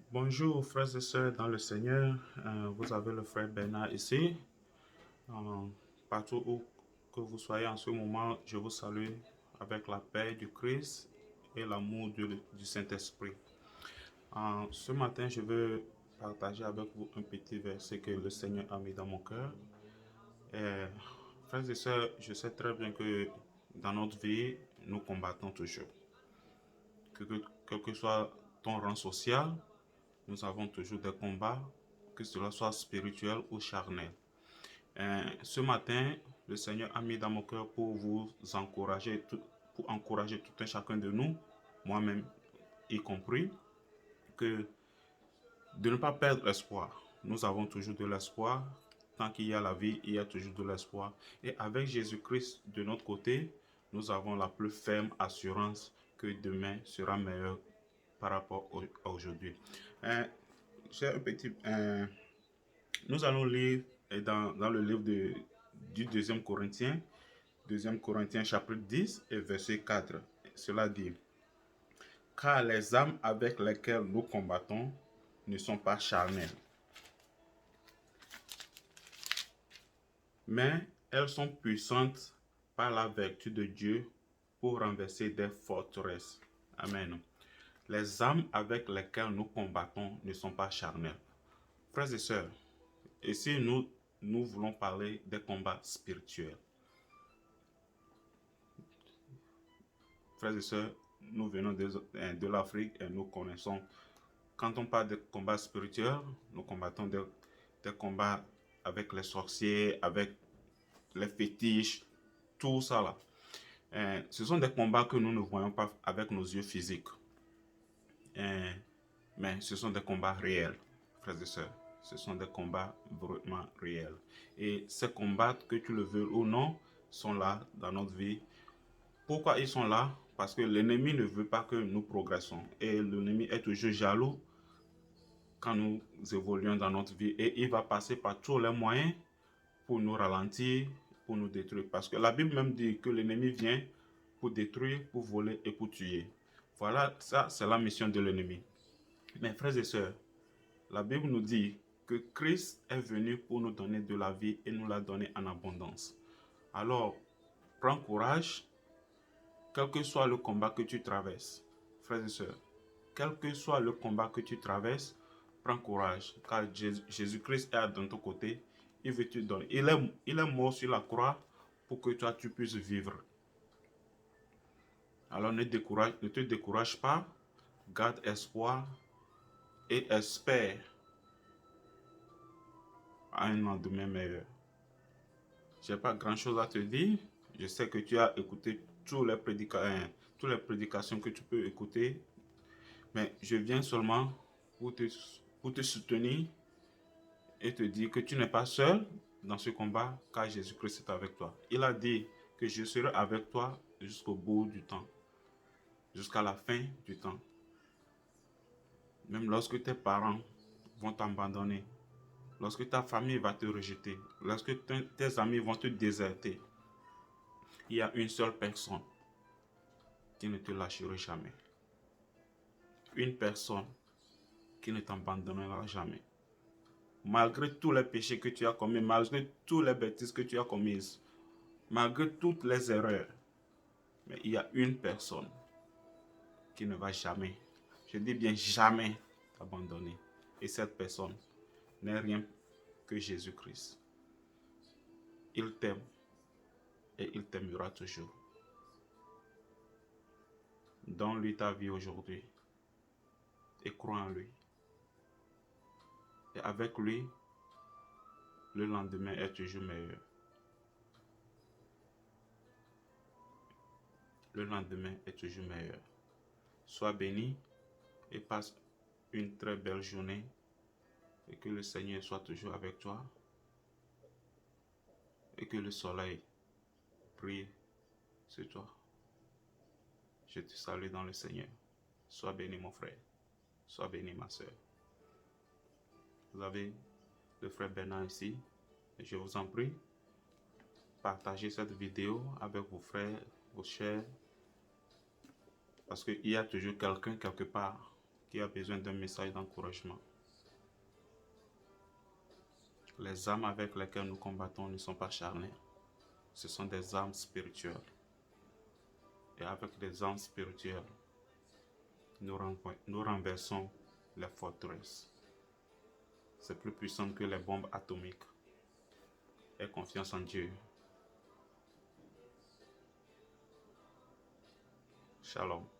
Bonjour frères et sœurs dans le Seigneur. Vous avez le frère Bernard ici. Euh, Partout où que vous soyez en ce moment, je vous salue avec la paix du Christ et l'amour du Saint-Esprit. Ce matin, je veux partager avec vous un petit verset que le Seigneur a mis dans mon cœur. Et, frères et sœurs, je sais très bien que dans notre vie, nous combattons toujours. Quel que soit ton rang social, nous avons toujours des combats, que cela soit spirituel ou charnel. Ce matin, le Seigneur a mis dans mon cœur pour vous encourager, pour encourager tout un chacun de nous, moi-même y compris, que de ne pas perdre l'espoir. Nous avons toujours de l'espoir. Tant qu'il y a la vie, il y a toujours de l'espoir. Et avec Jésus-Christ de notre côté, nous avons la plus ferme assurance que demain sera meilleur par rapport à aujourd'hui. J'ai un petit, nous allons lire dans le livre du 2 Corinthiens, 2 Corinthiens chapitre 10 et verset 4. Cela dit, car les âmes avec lesquelles nous combattons ne sont pas charnelles, mais elles sont puissantes par la vertu de Dieu pour renverser des forteresses. Amen. Les âmes avec lesquelles nous combattons ne sont pas charnelles. Frères et sœurs, ici nous voulons parler des combats spirituels. Frères et sœurs, nous venons de l'Afrique et nous connaissons, quand on parle de combats spirituels, nous combattons des combats avec les sorciers, avec les fétiches, tout ça là. Ce sont des combats que nous ne voyons pas avec nos yeux physiques. Mais ce sont des combats réels, frères et sœurs. Ce sont des combats vraiment réels. Et ces combats, que tu le veux ou non, sont là dans notre vie. Pourquoi ils sont là? Parce que l'ennemi ne veut pas que nous progressons. Et l'ennemi est toujours jaloux quand nous évoluons dans notre vie. Et il va passer par tous les moyens pour nous ralentir, pour nous détruire. Parce que la Bible même dit que l'ennemi vient pour détruire, pour voler et pour tuer. Voilà, ça c'est la mission de l'ennemi. Mais frères et sœurs, la Bible nous dit que Christ est venu pour nous donner de la vie et nous l'a donné en abondance. Alors, prends courage, quel que soit le combat que tu traverses. Frères et sœurs, quel que soit le combat que tu traverses, prends courage, car Jésus-Christ est de ton côté. Il veut te donner. Il est mort sur la croix pour que toi, tu puisses vivre. Alors ne te décourage pas, garde espoir et espère à un lendemain meilleur. Je n'ai pas grand-chose à te dire. Je sais que tu as écouté toutes les prédications que tu peux écouter, mais je viens seulement pour te soutenir et te dire que tu n'es pas seul dans ce combat, car Jésus-Christ est avec toi. Il a dit que je serai avec toi jusqu'au bout du temps, jusqu'à la fin du temps. Même lorsque tes parents vont t'abandonner, lorsque ta famille va te rejeter, lorsque tes amis vont te déserter, il y a une seule personne qui ne te lâchera jamais. Une personne qui ne t'abandonnera jamais. Malgré tous les péchés que tu as commis, malgré toutes les bêtises que tu as commises, malgré toutes les erreurs, mais il y a une personne qui ne va jamais, je dis bien jamais, t'abandonner. Et cette personne n'est rien que Jésus-Christ. Il t'aime et il t'aimera toujours. Donne-lui ta vie aujourd'hui et crois en lui. Et avec lui, le lendemain est toujours meilleur. Le lendemain est toujours meilleur. Sois béni et passe une très belle journée et que le Seigneur soit toujours avec toi et que le soleil brille sur toi. Je te salue dans le Seigneur. Sois béni mon frère. Sois béni ma soeur. Vous avez le frère Bernard ici. Et je vous en prie, partagez cette vidéo avec vos frères, vos chers, parce qu'il y a toujours quelqu'un quelque part qui a besoin d'un message d'encouragement. Les armes avec lesquelles nous combattons ne sont pas charnelles. Ce sont des armes spirituelles. Et avec des armes spirituelles, nous renversons les forteresses. C'est plus puissant que les bombes atomiques. Aie confiance en Dieu. Shalom.